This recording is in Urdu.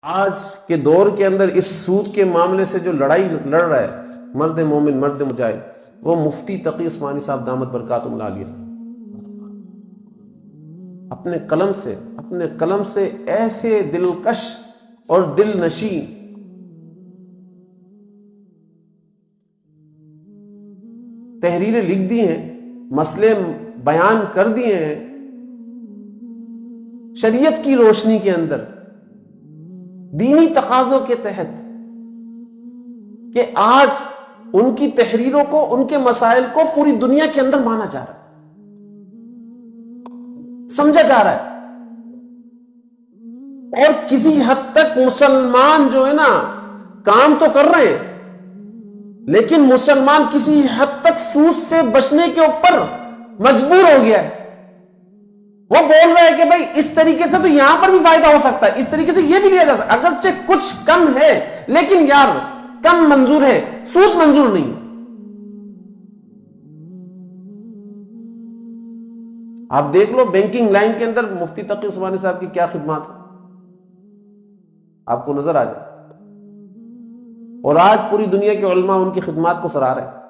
آج کے دور کے اندر اس سود کے معاملے سے جو لڑائی لڑ رہا ہے مرد مومن، مرد مجاہد، وہ مفتی تقی عثمانی صاحب دامت برکاتہم العالیہ اپنے قلم سے ایسے دلکش اور دل نشین تحریریں لکھ دی ہیں، مسئلے بیان کر دیے ہیں شریعت کی روشنی کے اندر، دینی تقاضوں کے تحت، کہ آج ان کی تحریروں کو، ان کے مسائل کو پوری دنیا کے اندر مانا جا رہا ہے، سمجھا جا رہا ہے۔ اور کسی حد تک مسلمان جو ہے نا کام تو کر رہے ہیں، لیکن مسلمان کسی حد تک سود سے بچنے کے اوپر مجبور ہو گیا ہے۔ وہ بول رہا ہے کہ بھائی اس طریقے سے تو یہاں پر بھی فائدہ ہو سکتا ہے، اس طریقے سے یہ بھی لیا جا سکتا ہے، اگرچہ کچھ کم ہے لیکن یار کم منظور ہے، سود منظور نہیں۔ آپ دیکھ لو بینکنگ لائن کے اندر مفتی تقی عثمانی صاحب کی کیا خدمات ہیں، آپ کو نظر آ جائے، اور آج پوری دنیا کے علماء ان کی خدمات کو سراہ رہے ہیں۔